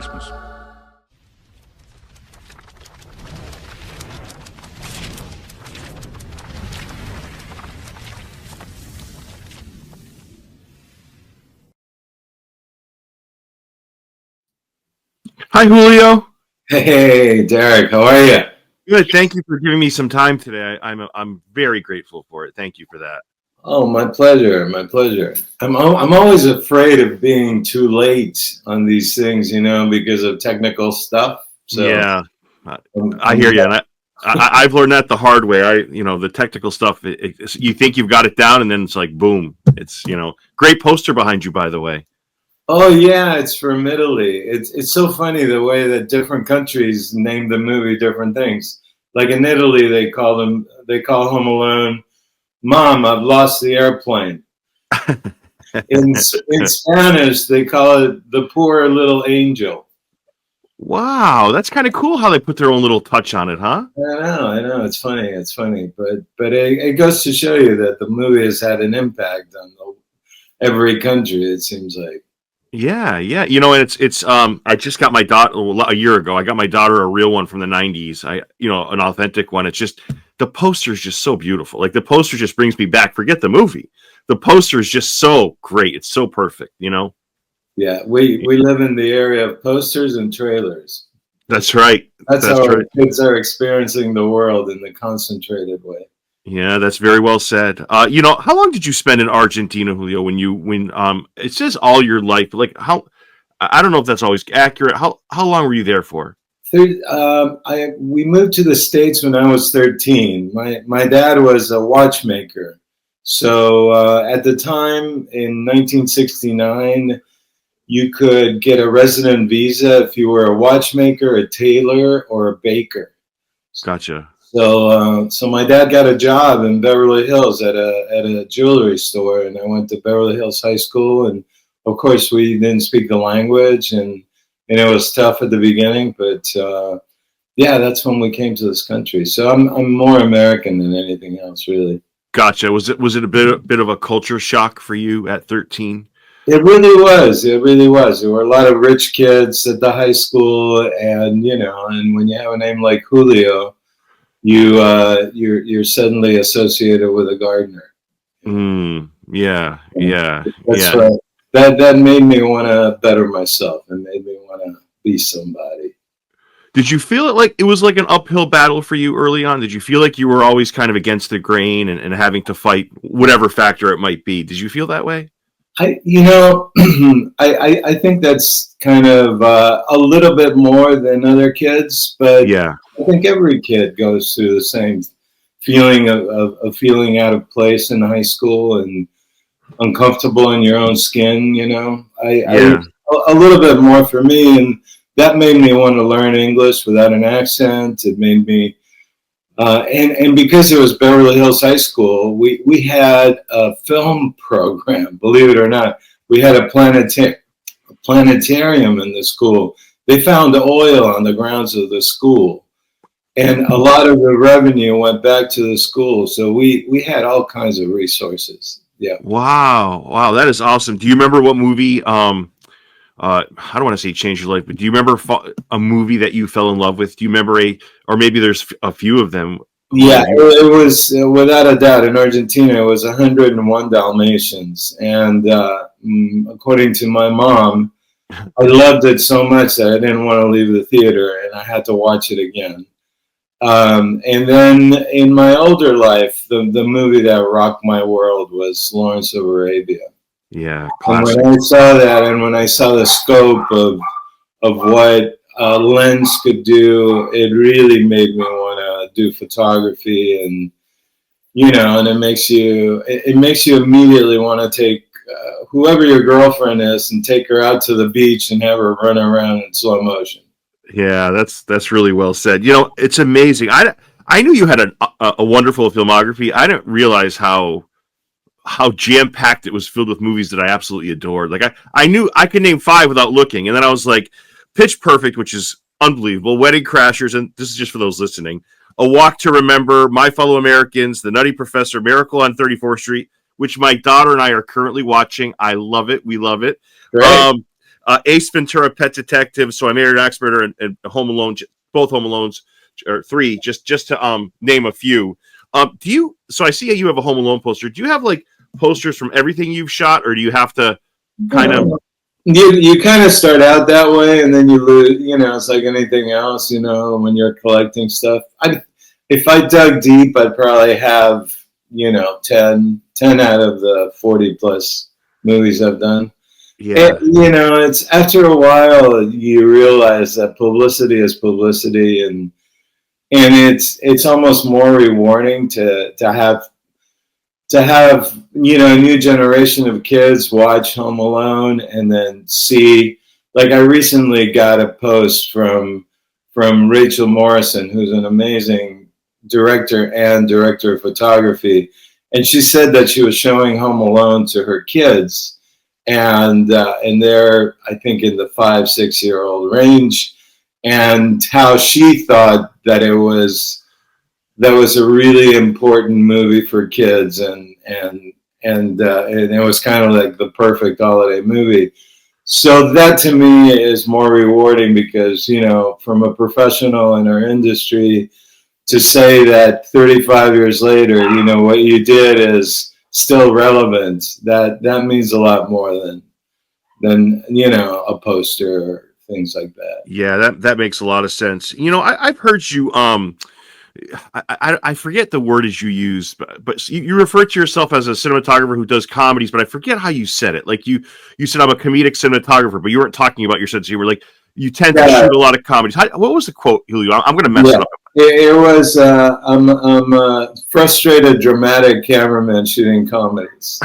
Christmas. Hi, Julio. Hey, Derek, how are you? Good. Thank you for giving me some time today. I'm very grateful for it. Thank you for that. Oh, my pleasure. My pleasure. I'm always afraid of being too late on these things, because of technical stuff. So yeah, I hear you. And I've learned that the hard way. The technical stuff. You think you've got it down, and then it's like boom. It's great poster behind you, by the way. Oh yeah, it's from Italy. It's so funny the way that different countries name the movie different things. Like in Italy, they call Home Alone, "Mom, I've lost the airplane." In Spanish, they call it "The Poor Little Angel." Wow, that's kind of cool how they put their own little touch on it, huh? I know. It's funny, but it goes to show you that the movie has had an impact on every country. It seems like. Yeah. And it's I just got my daughter a year ago. I got my daughter a real one from the 90s. An authentic one. It's just the poster is just so beautiful. Like the poster just brings me back. Forget the movie. The poster is just so great. It's so perfect, Yeah, we live in the area of posters and trailers. That's right. That's how our kids are experiencing the world in the concentrated way. Yeah, that's very well said. How long did you spend in Argentina, Julio? When it says all your life, but like how? I don't know if that's always accurate. How long were you there for? We moved to the States when I was 13. My dad was a watchmaker, so at the time in 1969, you could get a resident visa if you were a watchmaker, a tailor, or a baker. Gotcha. So my dad got a job in Beverly Hills at a jewelry store, and I went to Beverly Hills High School. And of course, we didn't speak the language, and it was tough at the beginning. But yeah, that's when we came to this country. So I'm more American than anything else, really. Gotcha. Was it a bit of a culture shock for you at 13? It really was. It really was. There were a lot of rich kids at the high school, and and when you have a name like Julio, you're suddenly associated with a gardener. Yeah. That's right. That made me want to better myself and made me want to be somebody. Did you feel it like it was like an uphill battle for you early on? Did you feel like you were always kind of against the grain and having to fight whatever factor it might be? Did you feel that way? I think that's kind of a little bit more than other kids, but yeah, I think every kid goes through the same feeling of feeling out of place in high school and uncomfortable in your own skin. A little bit more for me, and that made me want to learn English without an accent. It made me. And because it was Beverly Hills High School, we had a film program, believe it or not. We had a planetarium in the school. They found oil on the grounds of the school, and a lot of the revenue went back to the school. So we had all kinds of resources. Yeah. Wow, that is awesome. Do you remember what movie? I don't want to say changed your life, but do you remember a movie that you fell in love with? Do you remember or maybe there's a few of them? Yeah, it was without a doubt in Argentina. It was 101 Dalmatians, and according to my mom, I loved it so much that I didn't want to leave the theater, and I had to watch it again. And then in my older life, the movie that rocked my world was Lawrence of Arabia. Yeah, classic. And when I saw that, and when I saw the scope of what lens could do, it really made me want to do photography, and and it makes you immediately want to take whoever your girlfriend is and take her out to the beach and have her run around in slow motion. Yeah, that's really well said. It's amazing. I knew you had a wonderful filmography. I didn't realize how jam-packed it was, filled with movies that I absolutely adored. Like I knew I could name 5 without looking, and then I was like, Pitch Perfect, which is unbelievable, Wedding Crashers, and this is just for those listening, A Walk to Remember, My Fellow Americans, The Nutty Professor, Miracle on 34th Street, which my daughter and I are currently watching. I love it. We love it. Ace Ventura, Pet Detective, So I Married an Axe Murderer, and Home Alone, both Home Alones, or 3, just to name a few. So I see you have a Home Alone poster. Do you have like posters from everything you've shot, or do you have to kind of... You kind of start out that way, and then you lose. It's like anything else. When you're collecting stuff. If I dug deep, I'd probably have 10 out of the 40 plus movies I've done. Yeah. And, it's after a while you realize that publicity is publicity, and it's almost more rewarding to have a new generation of kids watch Home Alone and then see, like I recently got a post from Rachel Morrison, who's an amazing director and director of photography, and she said that she was showing Home Alone to her kids, and they're, I think, in the 5-6 year old range, and how she thought that it was a really important movie for kids, and it was kind of like the perfect holiday movie. So that to me is more rewarding, because from a professional in our industry, to say that 35 years later, what you did is still relevant, that means a lot more than a poster or things like that. Yeah, that makes a lot of sense. I've heard you I forget the wordage you use, but you refer to yourself as a cinematographer who does comedies, but I forget how you said it. Like you said, I'm a comedic cinematographer, but you weren't talking about yourself. You were like, you tend to shoot a lot of comedies. What was the quote, Julio? I'm going to mess it up. It was, I'm a frustrated dramatic cameraman shooting comedies.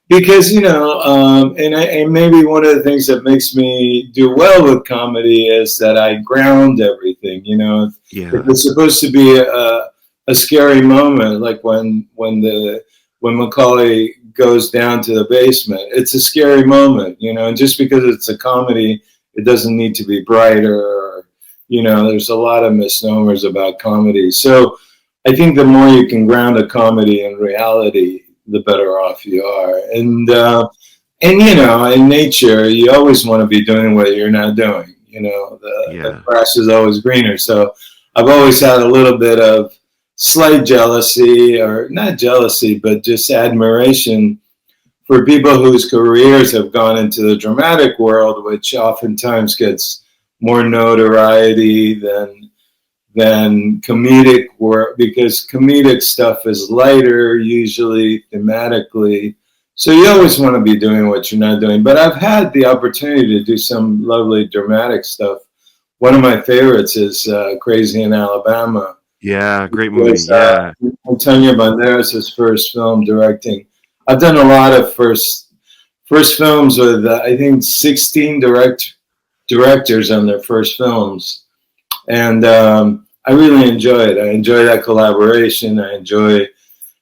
Because and maybe one of the things that makes me do well with comedy is that I ground everything. If it's supposed to be a scary moment, like when Macaulay goes down to the basement, it's a scary moment. And just because it's a comedy, it doesn't need to be brighter. Or, there's a lot of misnomers about comedy. So I think the more you can ground a comedy in reality, the better off you are. And in nature, you always want to be doing what you're not doing. The grass is always greener. So I've always had a little bit of slight jealousy, or not jealousy, but just admiration for people whose careers have gone into the dramatic world, which oftentimes gets more notoriety than comedic work, because comedic stuff is lighter, usually thematically. So you always want to be doing what you're not doing. But I've had the opportunity to do some lovely dramatic stuff. One of my favorites is Crazy in Alabama. Yeah, great movie. Antonio Banderas' first film directing. I've done a lot of first films with, I think, 16 directors on their first films. And I really enjoy it. I enjoy that collaboration. I enjoy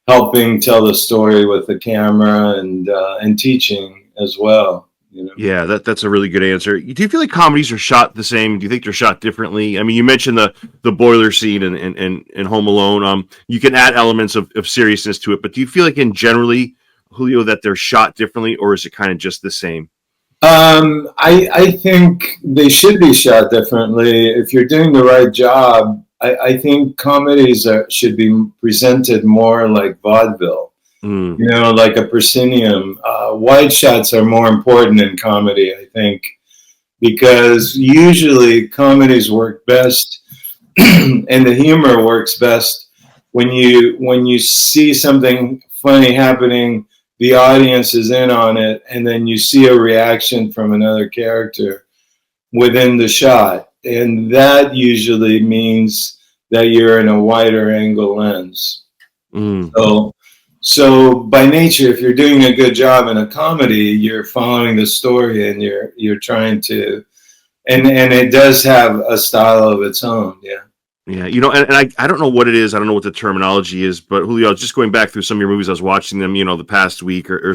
helping tell the story with the camera, and teaching as well. Yeah, that's a really good answer. Do you feel like comedies are shot the same? Do you think they're shot differently? I mean, you mentioned the boiler scene in Home Alone. You can add elements of seriousness to it, but do you feel like in generally, Julio, that they're shot differently, or is it kind of just the same? I think they should be shot differently. If you're doing the right job, I think comedies should be presented more like vaudeville, like a proscenium. Wide shots are more important in comedy, I think, because usually comedies work best and the humor works best when you see something funny happening, the audience is in on it, and then you see a reaction from another character within the shot. And that usually means that you're in a wider angle lens. So by nature, if you're doing a good job in a comedy, you're following the story, and you're trying to, and it does have a style of its own. Yeah. Yeah, and I don't know what it is. I don't know what the terminology is, but Julio, I was just going back through some of your movies. I was watching them, the past week or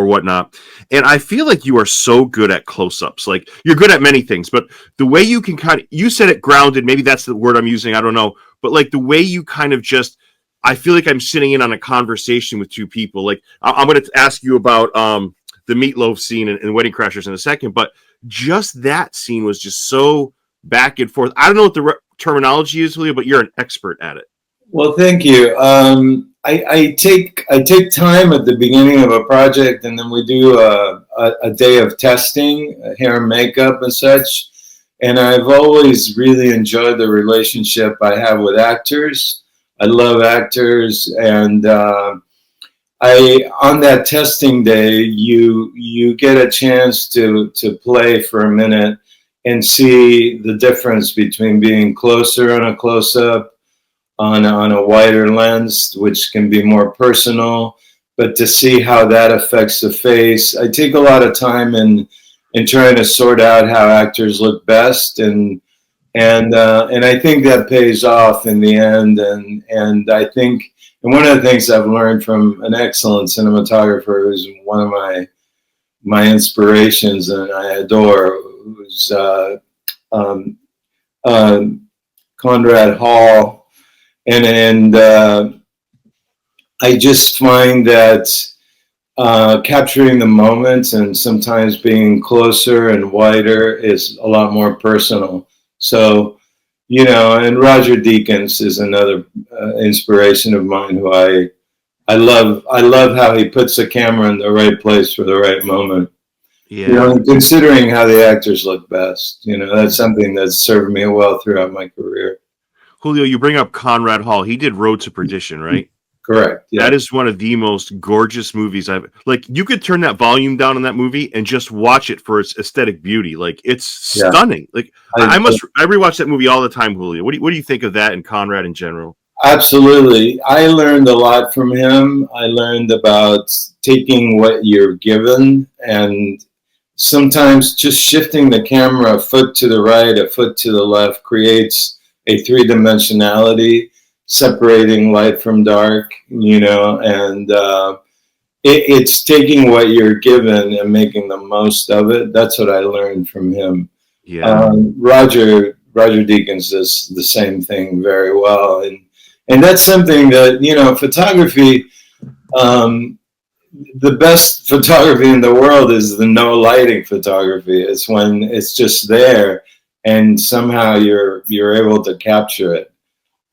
whatnot, and I feel like you are so good at close-ups. Like, you're good at many things, but the way you can you said it grounded. Maybe that's the word I'm using. I don't know, but like the way you kind of just, I feel like I'm sitting in on a conversation with two people. Like, I'm going to ask you about the meatloaf scene and Wedding Crashers in a second, but just that scene was just so back and forth. I don't know what the terminology is, Julio, but you're an expert at it. Well, thank you. I take time at the beginning of a project, and then we do a day of testing, hair and makeup and such. And I've always really enjoyed the relationship I have with actors. I love actors, and on that testing day, you get a chance to play for a minute and see the difference between being closer on a close-up, on a wider lens, which can be more personal, but to see how that affects the face. I take a lot of time in trying to sort out how actors look best, and I think that pays off in the end. And I think, and one of the things I've learned from an excellent cinematographer who's one of my inspirations and I adore, who's Conrad Hall. And I just find that capturing the moments and sometimes being closer and wider is a lot more personal. So, you know, and Roger Deakins is another inspiration of mine who I love how he puts the camera in the right place for the right moment. Yeah. You know, considering how the actors look best, you know, that's something that's served me well throughout my career. Julio, you bring up Conrad Hall. He did Road to Perdition, right? Correct. Yeah. That is one of the most gorgeous movies I've like. You could turn that volume down on that movie and just watch it for its aesthetic beauty. Like, it's stunning. Like, I rewatch that movie all the time, Julio. What do you think of that and Conrad in general? Absolutely. I learned a lot from him. I learned about taking what you're given and sometimes just shifting the camera a foot to the right, a foot to the left creates a three-dimensionality, separating light from dark, you know, and it's taking what you're given and making the most of it. That's what I learned from him. Yeah. Roger Deakins does the same thing very well. And that's something that, you know, photography, the best photography in the world is the no lighting photography. It's when it's just there and somehow you're able to capture it.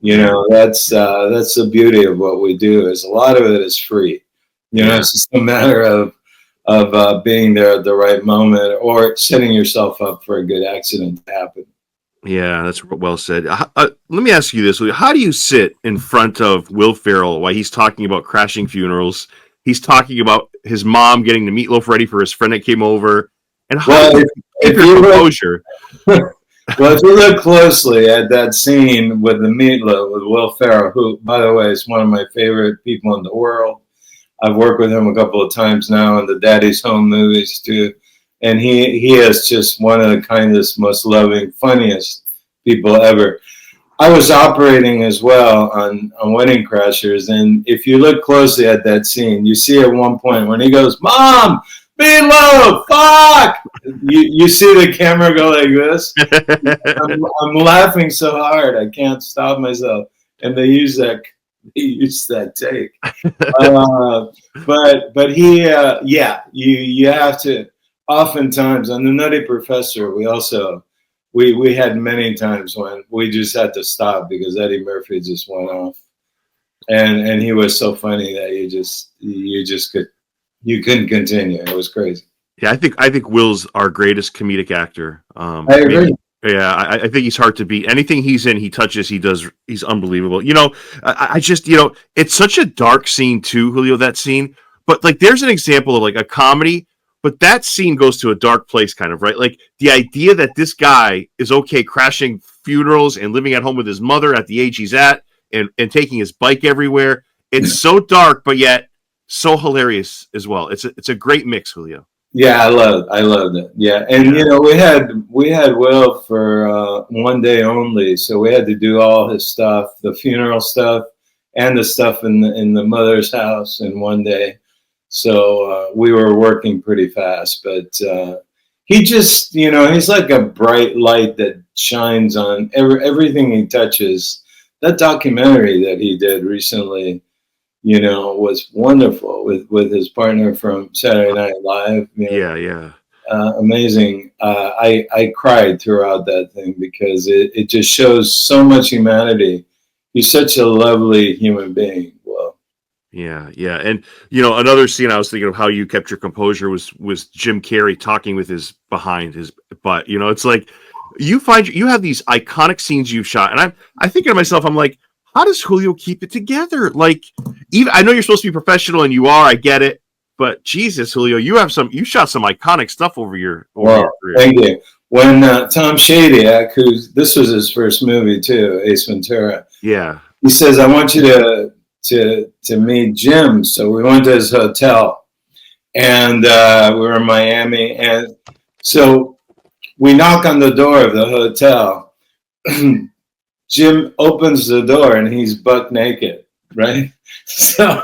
You know, that's the beauty of what we do, is a lot of it is free. You know, it's just a matter of being there at the right moment or setting yourself up for a good accident to happen. Yeah, that's well said. Let me ask you this. How do you sit in front of Will Ferrell while he's talking about crashing funerals? He's talking about his mom getting the meatloaf ready for his friend that came over. And how do you keep your composure? Well, if you look closely at that scene with the meatloaf with Will Ferrell, who, by the way, is one of my favorite people in the world. I've worked with him a couple of times now in the Daddy's Home movies too. And he is just one of the kindest, most loving, funniest people ever. I was operating as well on Wedding Crashers, and if you look closely at that scene, you see at one point when he goes, "Mom, meatloaf, fuck!" You see the camera go like this. I'm laughing so hard I can't stop myself, and they use that take. But he, you have to. Oftentimes on the Nutty Professor, we had many times when we just had to stop because Eddie Murphy just went off, and he was so funny that you couldn't continue. It was crazy. Yeah, I think Will's our greatest comedic actor. I agree. I think he's hard to beat. Anything he's in, he touches, he does. He's unbelievable. You know, I just, you know, it's such a dark scene too, Julio. That scene, but like, there's an example of like a comedy. But that scene goes to a dark place, kind of, right? Like, the idea that this guy is okay crashing funerals and living at home with his mother at the age he's at and taking his bike everywhere. It's so dark, but yet so hilarious as well. It's a great mix, Julio. Yeah, I loved it. Yeah. And you know, we had Will for one day only, so we had to do all his stuff, the funeral stuff and the stuff in the mother's house in one day. So we were working pretty fast, but he just, you know, he's like a bright light that shines on everything he touches. That documentary that he did recently, was wonderful with his partner from Saturday Night Live. Yeah. Amazing. I cried throughout that thing because it just shows so much humanity. He's such a lovely human being. Well, yeah. And another scene I was thinking of how you kept your composure was Jim Carrey talking with his behind his butt. It's like you have these iconic scenes you've shot, and I'm thinking to myself, I'm like, how does Julio keep it together? Like, even I know you're supposed to be professional, and you are. I get it. But Jesus, Julio, you shot some iconic stuff over your career. Thank you. When Tom Shadyac, this was his first movie too, Ace Ventura. Yeah. He says, I want you to meet Jim. So we went to his hotel, and we were in Miami. And so we knock on the door of the hotel. Jim opens the door and he's buck naked, right? So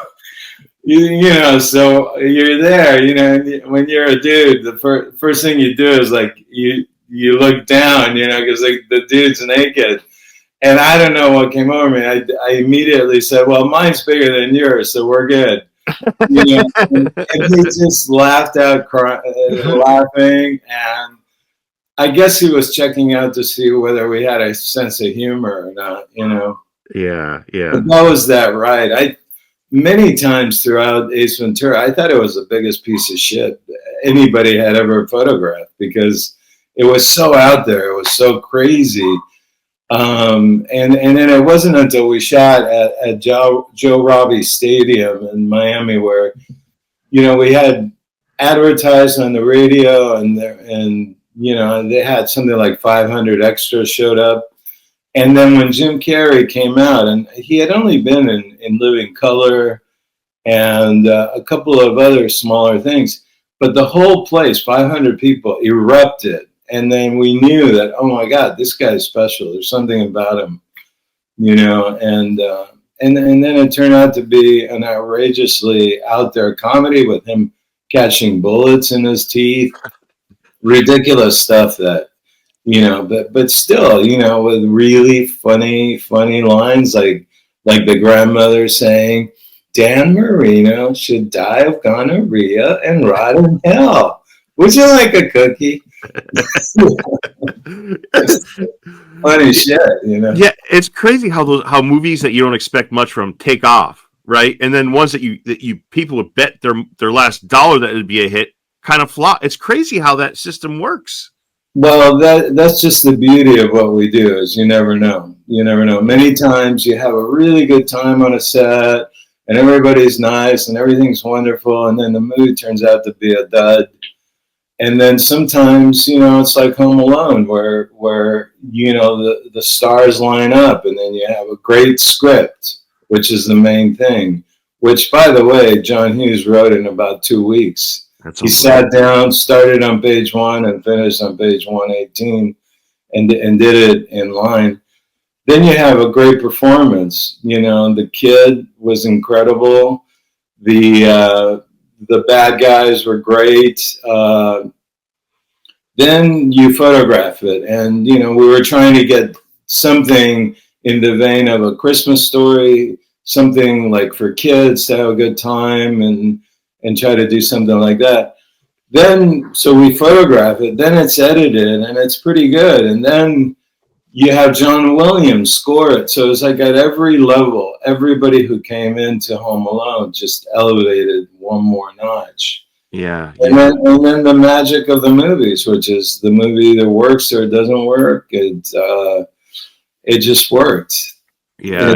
so you're there, when you're a dude, the first thing you do is like you look down, because the dude's naked. And I don't know what came over me. I immediately said, well, mine's bigger than yours, so we're good. And he just laughed out, laughing. And I guess he was checking out to see whether we had a sense of humor or not, Yeah. But that was that ride. Many times throughout Ace Ventura, I thought it was the biggest piece of shit anybody had ever photographed because it was so out there. It was so crazy. And then it wasn't until we shot at Joe Robbie Stadium in Miami where, we had advertised on the radio and they had something like 500 extras showed up. And then when Jim Carrey came out, and he had only been in Living Color and a couple of other smaller things, but the whole place, 500 people, erupted. And then we knew that, oh my God, this guy's special. There's something about him, and then it turned out to be an outrageously out there comedy with him catching bullets in his teeth, ridiculous stuff that, but still, with really funny lines like the grandmother saying, Dan Marino should die of gonorrhea and rot in hell. Would you like a cookie? Funny shit, Yeah, it's crazy how movies that you don't expect much from take off, right? And then ones that you people would bet their last dollar that it would be a hit kind of flop. It's crazy how that system works. Well, that's just the beauty of what we do is you never know. Many times you have a really good time on a set and everybody's nice and everything's wonderful, and then the movie turns out to be a dud. And then sometimes, it's like Home Alone where the stars line up and then you have a great script, which is the main thing, which, by the way, John Hughes wrote in about 2 weeks. He sat down, started on page 1 and finished on page 118 and did it in line. Then you have a great performance. The kid was incredible. The bad guys were great. Then you photograph it. And, we were trying to get something in the vein of A Christmas Story, something like for kids to have a good time and try to do something like that. Then, so we photograph it, then it's edited and it's pretty good. And then you have John Williams score it. So it's like at every level, everybody who came into Home Alone just elevated one more notch. Yeah. And then the magic of the movies, which is the movie either works or it doesn't work. It just worked. Yeah.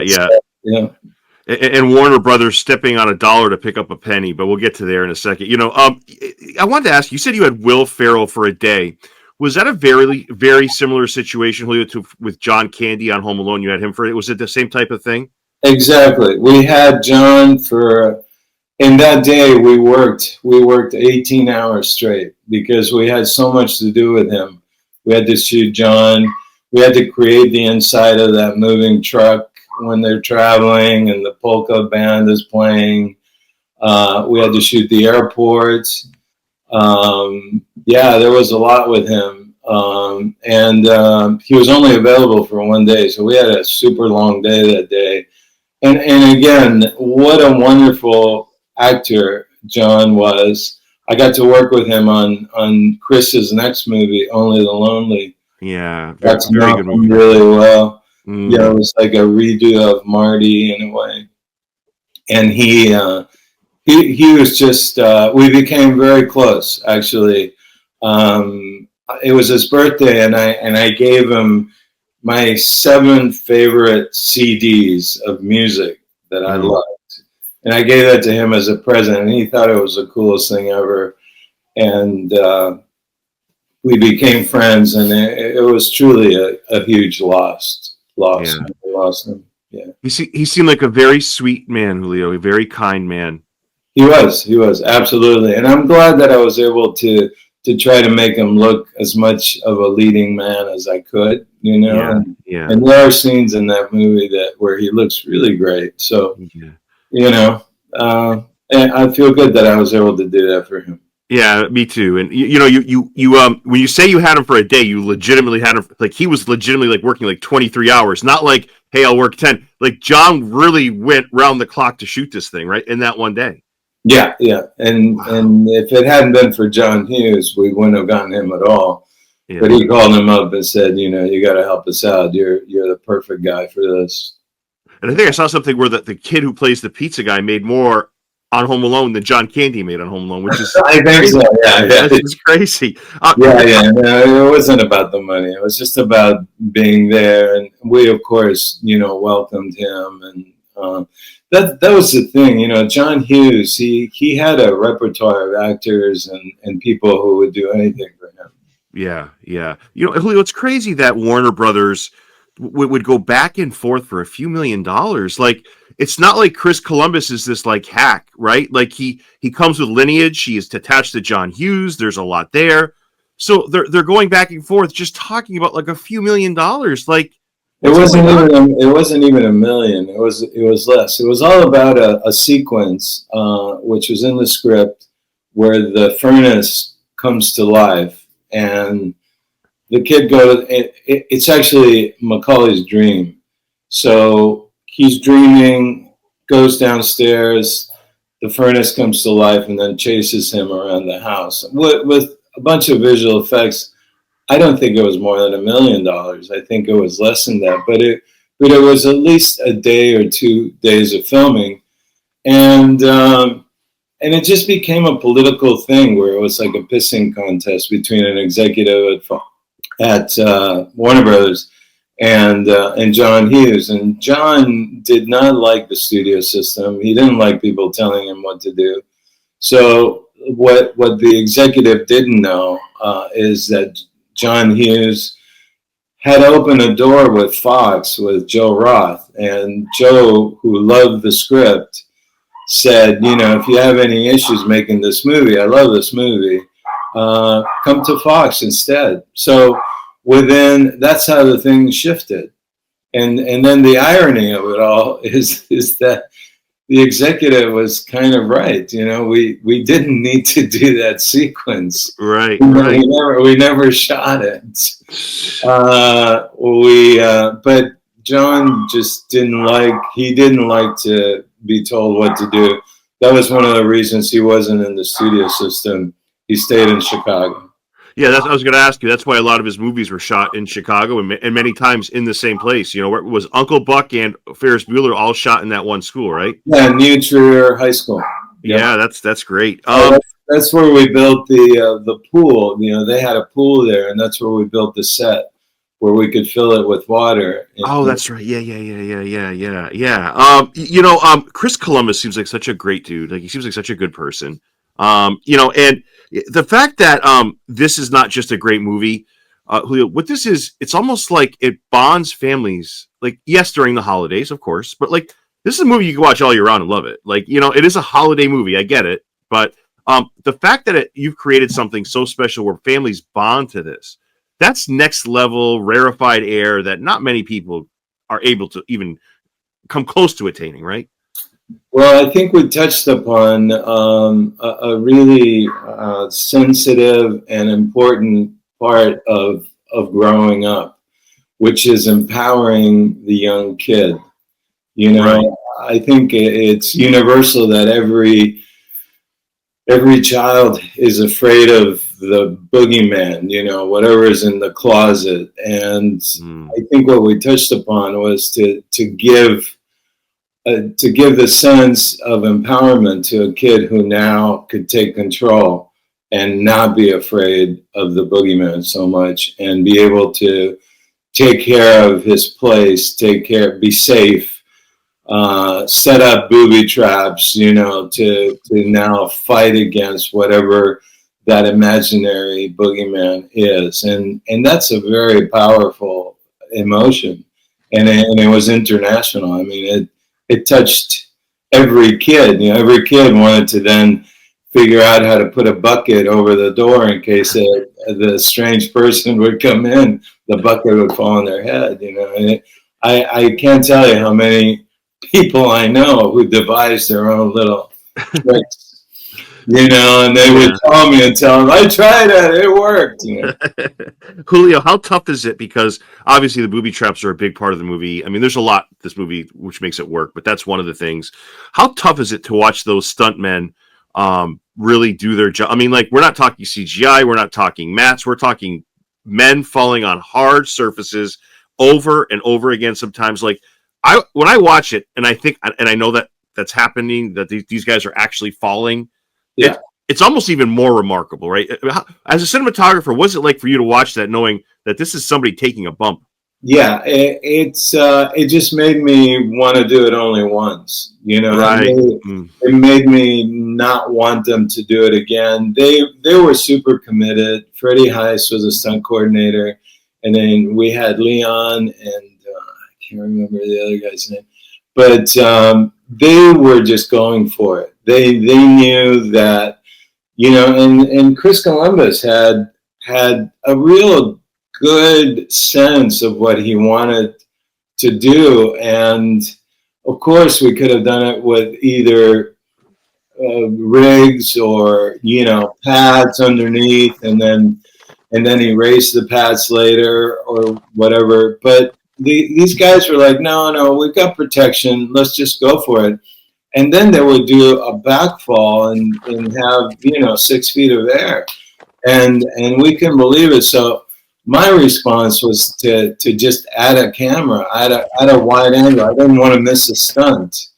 And Warner Brothers stepping on $1 to pick up a penny, but we'll get to there in a second. I wanted to ask, you said you had Will Ferrell for a day. Was that a very, very similar situation, Julio, with John Candy on Home Alone? You had him for it. Was it the same type of thing? Exactly. We had John in that day we worked 18 hours straight because we had so much to do with him. We had to shoot John. We had to create the inside of that moving truck when they're traveling and the polka band is playing. We had to shoot the airport. There was a lot with him. And he was only available for 1 day. So we had a super long day that day. And again, what a wonderful actor John was. I got to work with him on Chris's next movie, Only the Lonely. Yeah, That's very good movie. Really well. Mm. Yeah, it was like a redo of Marty in a way. And he was just, we became very close, actually. It was his birthday, and I gave him my 7 favorite CDs of music that I loved. And I gave that to him as a present, and he thought it was the coolest thing ever. And we became friends, and it was truly a huge loss. Yeah. We lost him. Yeah. He seemed like a very sweet man, Julio, a very kind man. He was absolutely. And I'm glad that I was able to try to make him look as much of a leading man as I could, you know. Yeah. And there are scenes in that movie where he looks really great. So, you know, and I feel good that I was able to do that for him. Yeah, me too. And you know, you when you say you had him for a day, you legitimately had him, like he was legitimately like working like 23 hours, not like, hey, I'll work 10. Like John really went round the clock to shoot this thing, right, in that one day. Yeah. And if it hadn't been for John Hughes, we wouldn't have gotten him at all. Yeah. But he called him up and said, you know, you got to help us out. You're the perfect guy for this. And I think I saw something where the kid who plays the pizza guy made more on Home Alone than John Candy made on Home Alone, which is I think crazy. So. Yeah, it's crazy. No, it wasn't about the money. It was just about being there, and we, of course, you know, welcomed him, and that was the thing. You know, John Hughes, he had a repertoire of actors and people who would do anything for him. Yeah. You know, Julio, it's crazy that Warner Brothers would go back and forth for a few $1 million. Like, it's not like Chris Columbus is this like hack, right? Like he comes with lineage. He is attached to John Hughes. There's a lot there. So they're going back and forth, just talking about like a few $1 million. Like it wasn't even $1 million. It was less. It was all about a sequence, which was in the script, where the furnace comes to life, and the kid goes. It's actually Macaulay's dream. So he's dreaming, goes downstairs, the furnace comes to life, and then chases him around the house with a bunch of visual effects. I don't think it was more than $1 million. I think it was less than that, but it was at least a day or 2 days of filming, and it just became a political thing where it was like a pissing contest between an executive at Warner Brothers and John Hughes. And John did not like the studio system. He didn't like people telling him what to do. So what the executive didn't know is that John Hughes had opened a door with Fox, with Joe Roth. And Joe, who loved the script, said, you know, if you have any issues making this movie, I love this movie, come to Fox instead. So that's how the thing shifted. And then the irony of it all is that the executive was kind of right. You know, we didn't need to do that sequence. Right. We never shot it. But John just didn't like to be told what to do. That was one of the reasons he wasn't in the studio system. He stayed in Chicago. Yeah, I was going to ask you. That's why a lot of his movies were shot in Chicago, and many times in the same place. You know, where it was Uncle Buck and Ferris Bueller all shot in that one school, right? Yeah, New Trier High School. Yep. Yeah, that's great. That's where we built the pool. You know, they had a pool there, and that's where we built the set, where we could fill it with water. Oh, that's right. Yeah. You know, Chris Columbus seems like such a great dude. Like, he seems like such a good person. You know, and the fact that this is not just a great movie, Julio, what this is, it's almost like it bonds families. Like, yes, during the holidays, of course, but like, this is a movie you can watch all year round and love it. Like, you know, it is a holiday movie. I get it, but the fact that you've created something so special where families bond to this, that's next level rarefied air that not many people are able to even come close to attaining, right? Well, I think we touched upon a really sensitive and important part of growing up, which is empowering the young kid. You know, I think it's universal that every child is afraid of the boogeyman, you know, whatever is in the closet. And I think what we touched upon was to give the sense of empowerment to a kid who now could take control and not be afraid of the boogeyman so much, and be able to take care of his place, be safe, set up booby traps, you know, to now fight against whatever that imaginary boogeyman is. And that's a very powerful emotion. And it was international. I mean, it touched every kid. You know, every kid wanted to then figure out how to put a bucket over the door in case the strange person would come in. The bucket would fall on their head, you know. And I can't tell you how many people I know who devised their own little tricks, you know, and they would call me and tell them, I tried it, it worked. You know? Julio, how tough is it? Because obviously the booby traps are a big part of the movie. I mean, there's a lot this movie which makes it work, but that's one of the things. How tough is it to watch those stuntmen really do their job? I mean, like, we're not talking CGI, we're not talking mats, we're talking men falling on hard surfaces over and over again. Sometimes, like, when I watch it, and I think, and I know that that's happening, that these guys are actually falling. Yeah, it's almost even more remarkable, right? As a cinematographer, what's it like for you to watch that, knowing that this is somebody taking a bump? Yeah, it just made me want to do it only once, you know. Right. It made me not want them to do it again. They were super committed. Freddie Heiss was a stunt coordinator, and then we had Leon, and I can't remember the other guy's name, but they were just going for it. They knew that, you know, and Chris Columbus had a real good sense of what he wanted to do. And of course we could have done it with either rigs or, you know, pads underneath, and then erase the pads later or whatever. But these guys were like, no, we've got protection, let's just go for it. And then they would do a backfall and have, you know, 6 feet of air, and we couldn't believe it. So my response was to just add a camera, add a wide angle. I didn't want to miss a stunt.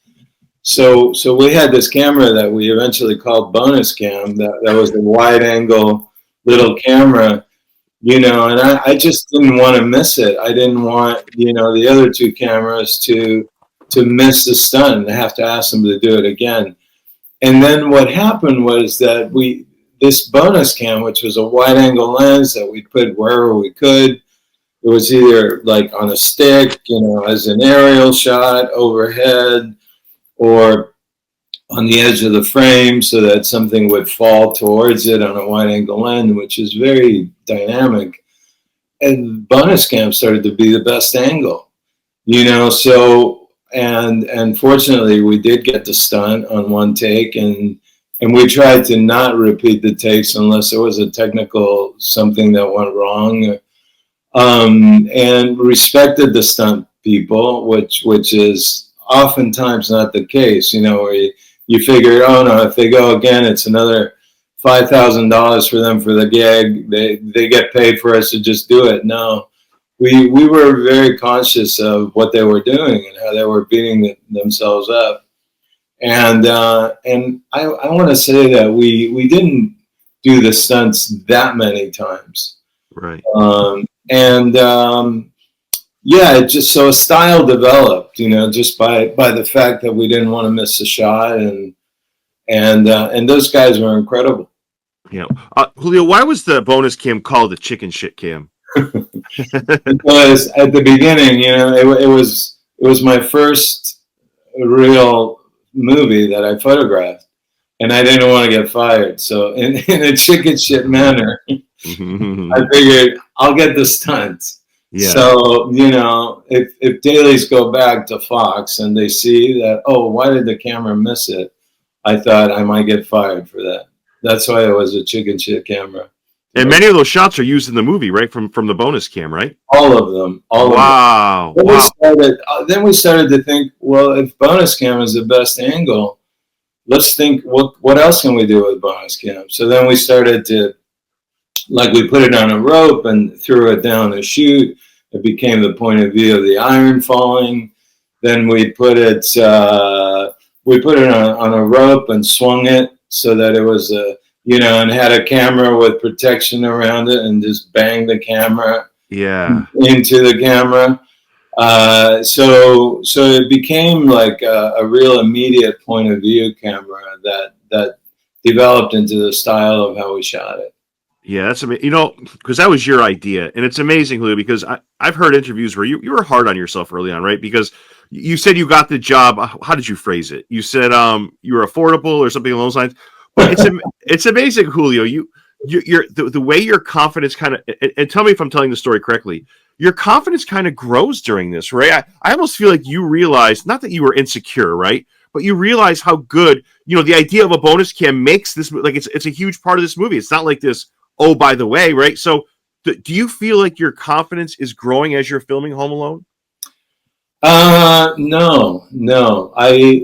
So we had this camera that we eventually called Bonus Cam, that was a wide angle little camera, you know, and I just didn't want to miss it. I didn't want, you know, the other two cameras to miss the stunt and have to ask them to do it again. And then what happened was that this bonus cam, which was a wide angle lens that we put wherever we could, it was either like on a stick, you know, as an aerial shot overhead, or on the edge of the frame so that something would fall towards it on a wide angle lens, which is very dynamic. And bonus cam started to be the best angle, you know. So and fortunately we did get the stunt on one take, and we tried to not repeat the takes unless there was a technical something that went wrong, and respected the stunt people, which is oftentimes not the case, you know, where you figure, oh no, if they go again, it's another $5,000 for them for the gig. They get paid for us to just do it. No, we were very conscious of what they were doing and how they were beating themselves up. And I want to say that we didn't do the stunts that many times, right? Yeah, it just, so a style developed, you know, just by the fact that we didn't want to miss a shot, and those guys were incredible. Yeah, Julio, why was the bonus cam called the chicken shit cam? Because at the beginning, you know, it was my first real movie that I photographed, and I didn't want to get fired. So in a chicken shit manner, I figured I'll get the stunts. Yeah. So, you know, if dailies go back to Fox and they see that, oh, why did the camera miss it? I thought I might get fired for that. That's why it was a chicken shit camera, And many of those shots are used in the movie, right? From the bonus cam, right? All of them. Wow. Then we started to think, well, if bonus cam is the best angle, let's think what else can we do with bonus cam? So then we started to, like, we put it on a rope and threw it down the chute. It became the point of view of the iron falling. Then we put it on a rope and swung it so that it was and had a camera with protection around it, and just banged the camera into the camera. So it became like a real immediate point of view camera that developed into the style of how we shot it. Yeah, that's amazing. Because that was your idea, and it's amazing, Julio. Because I've heard interviews where you were hard on yourself early on, right? Because you said you got the job. How did you phrase it? You said you were affordable or something along those lines. But it's amazing, Julio. You're the way your confidence kind of, and tell me if I'm telling the story correctly. Your confidence kind of grows during this, right? I almost feel like you realize, not that you were insecure, right? But you realize how good, the idea of a bonus cam makes this, like, it's a huge part of this movie. It's not like this, oh, by the way, right? So do you feel like your confidence is growing as you're filming Home Alone? No.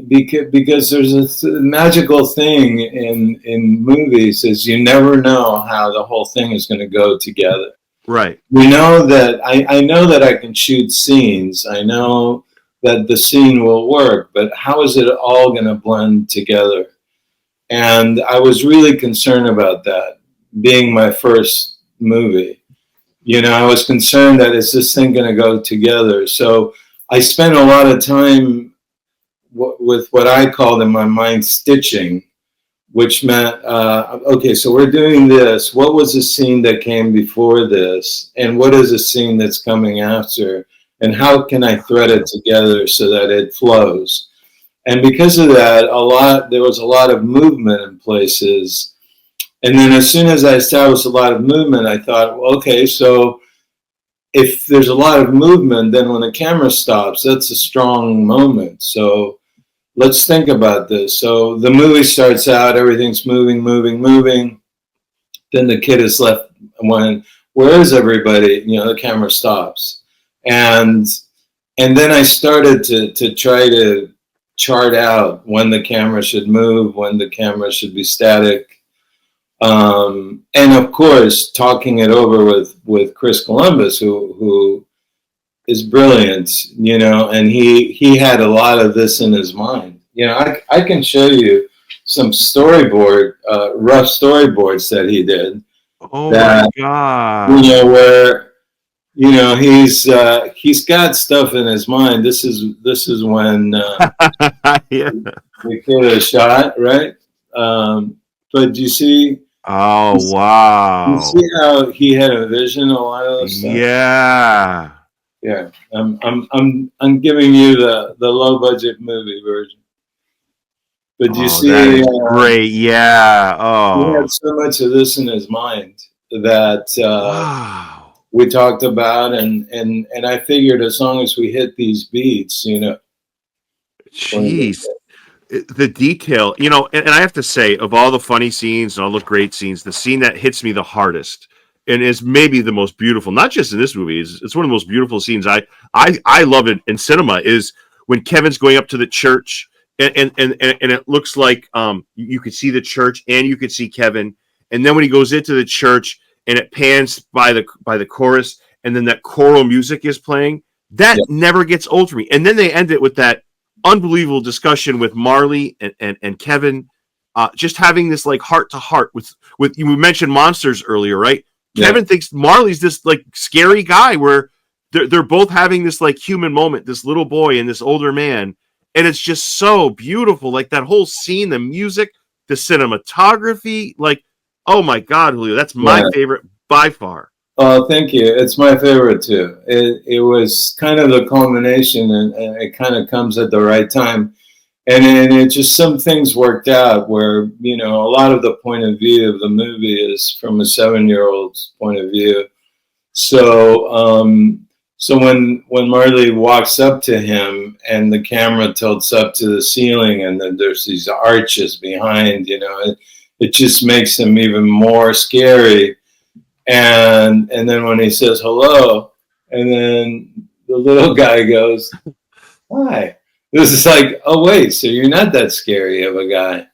Because there's a magical thing in movies is you never know how the whole thing is going to go together. Right. We know that I know that I can shoot scenes. I know that the scene will work, but how is it all going to blend together? And I was really concerned about that, being my first movie. I was concerned that, is this thing going to go together? So I spent a lot of time with what I called in my mind stitching, which meant, okay, so we're doing this. What was the scene that came before this? And what is the scene that's coming after? And how can I thread it together so that it flows? And because of that, there was a lot of movement in places. And then as soon as I established a lot of movement, I thought, okay, so if there's a lot of movement, then when the camera stops, that's a strong moment. So let's think about this. So the movie starts out, everything's moving. Then the kid is left wondering, where is everybody? The camera stops. And then I started to try to chart out when the camera should move, when the camera should be static. And of course, talking it over with Chris Columbus, who is brilliant, and he had a lot of this in his mind. I can show you some rough storyboards that he did. Oh my God! Where he's got stuff in his mind. This is when we killed a shot, right? But you see. Oh wow! You see how he had a vision, a lot of those stuff. Yeah. I'm giving you the low budget movie version. But you see, that is great. Yeah. Oh, he had so much of this in his mind that wow. We talked about, and I figured as long as we hit these beats, Jeez. The detail, and I have to say, of all the funny scenes and all the great scenes, the scene that hits me the hardest and is maybe the most beautiful, not just in this movie, it's one of the most beautiful scenes I love it in cinema, is when Kevin's going up to the church and it looks like you could see the church and you could see Kevin, and then when he goes into the church and it pans by the chorus and then that choral music is playing, that never gets old for me. And then they end it with that unbelievable discussion with Marley and Kevin, just having this like heart to heart with you mentioned monsters earlier, right? Yeah. Kevin thinks Marley's this like scary guy, where they're both having this like human moment, this little boy and this older man, and it's just so beautiful. Like that whole scene, the music, the cinematography, like, oh my God, Julio, that's my favorite by far. Oh, thank you. It's my favorite too. It was kind of the culmination, and it kind of comes at the right time. And it just, some things worked out where, a lot of the point of view of the movie is from a 7-year-old's point of view. So when Marley walks up to him and the camera tilts up to the ceiling and then there's these arches behind, it just makes him even more scary. And then when he says hello, and then the little guy goes, hi. This is like, oh wait, so you're not that scary of a guy.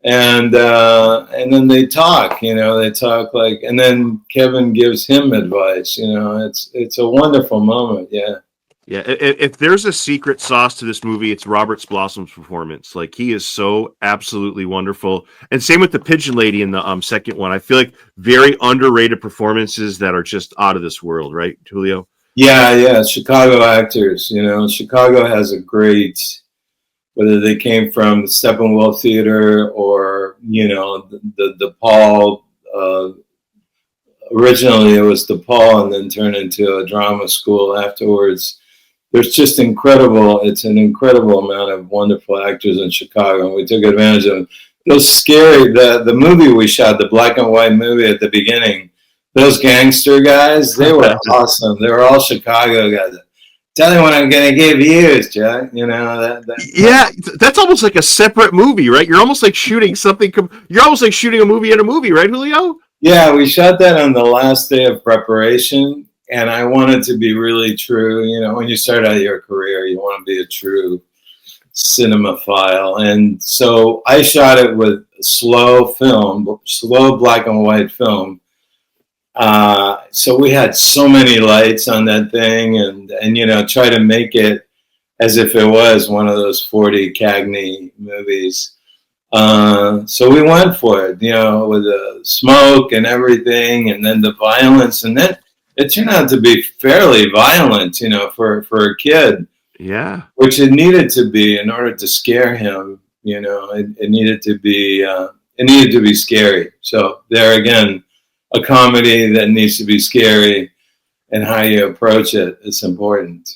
And then they talk, they talk like, and then Kevin gives him advice, it's a wonderful moment. Yeah. Yeah, if there's a secret sauce to this movie, it's Robert Blossom's performance. Like, he is so absolutely wonderful. And same with the pigeon lady in the second one. I feel like very underrated performances that are just out of this world, right, Julio? Yeah. Chicago actors, Chicago has a great, whether they came from the Steppenwolf Theater or, the Paul, originally it was the Paul and then turned into a drama school afterwards. There's just it's an incredible amount of wonderful actors in Chicago, and we took advantage of them. Those scary, the movie we shot, the black and white movie at the beginning, those gangster guys, they were awesome. They were all Chicago guys. Tell me what I'm going to give you, Jack. Yeah, that's almost like a separate movie, right? You're almost like shooting something. You're almost like shooting a movie in a movie, right, Julio? Yeah, we shot that on the last day of preparation. And I wanted to be really true. When you start out your career, you want to be a true cinemaphile. And so I shot it with slow black and white film. So we had so many lights on that thing and try to make it as if it was one of those 40 Cagney movies. So we went for it, with the smoke and everything, and then the violence, and then it turned out to be fairly violent, for a kid. Yeah. Which it needed to be in order to scare him. It needed to be scary. So there again, a comedy that needs to be scary, and how you approach it is important.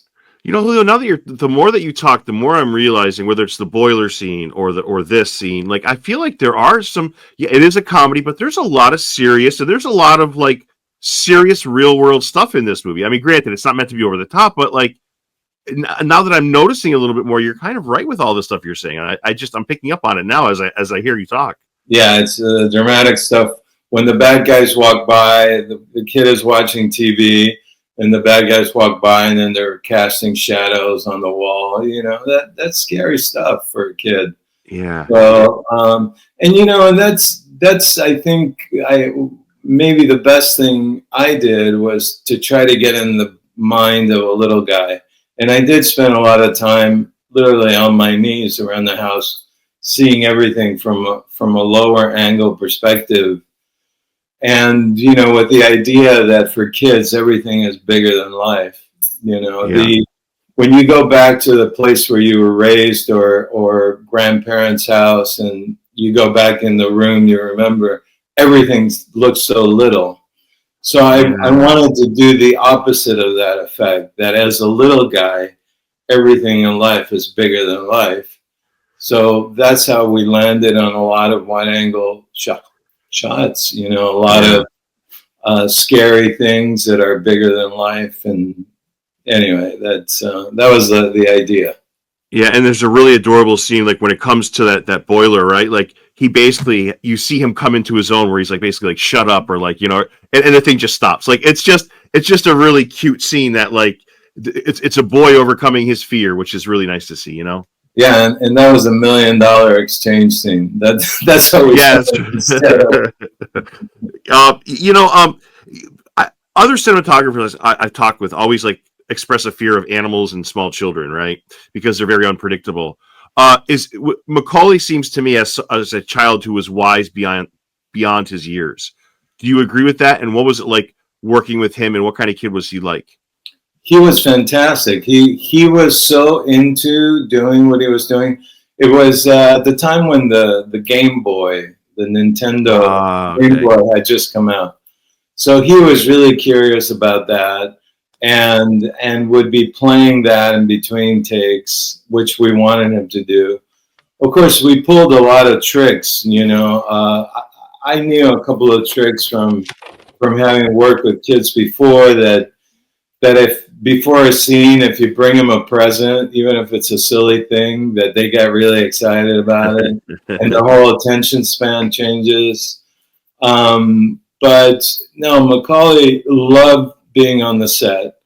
Julio, now that the more that you talk, the more I'm realizing, whether it's the boiler scene or this scene, like, I feel like there are some, it is a comedy, but there's a lot of serious, and there's a lot of like serious real world stuff in this movie. I mean, granted, it's not meant to be over the top, but like, now that I'm noticing a little bit more, you're kind of right with all the stuff you're saying. I'm picking up on it now as I hear you talk. Yeah, it's dramatic stuff. When the bad guys walk by, the kid is watching TV, and the bad guys walk by, and then they're casting shadows on the wall. That's scary stuff for a kid. Yeah. So, and that's I think maybe the best thing I did was to try to get in the mind of a little guy. And I did spend a lot of time literally on my knees around the house, seeing everything from a lower angle perspective. And, with the idea that for kids, everything is bigger than life. When you go back to the place where you were raised or grandparents' house, and you go back in the room, you remember everything looks so little. So I wanted to do the opposite of that effect, that as a little guy, everything in life is bigger than life. So that's how we landed on a lot of wide angle shots, a lot of scary things that are bigger than life. And anyway, that was the idea. Yeah, and there's a really adorable scene, like when it comes to that boiler, right? Like, he basically, you see him come into his own where he's like basically like, shut up, or like, and the thing just stops. Like, it's just a really cute scene that, like, it's a boy overcoming his fear, which is really nice to see, Yeah, and that was $1 million exchange scene. That's how we. Yeah, other cinematographers I've talked with always like express a fear of animals and small children, right? Because they're very unpredictable. Macaulay seems to me as a child who was wise beyond his years. Do you agree with that? And what was it like working with him, and what kind of kid was he like? He was fantastic. He was so into doing what he was doing. It was the time when the Game Boy, the Nintendo Game Boy had just come out. So he was really curious about that, and would be playing that in between takes, which we wanted him to do. Of course, we pulled a lot of tricks. I knew a couple of tricks from having worked with kids before, that if before a scene, if you bring them a present, even if it's a silly thing, that they get really excited about it, and the whole attention span changes. But no, Macaulay loved being on the set.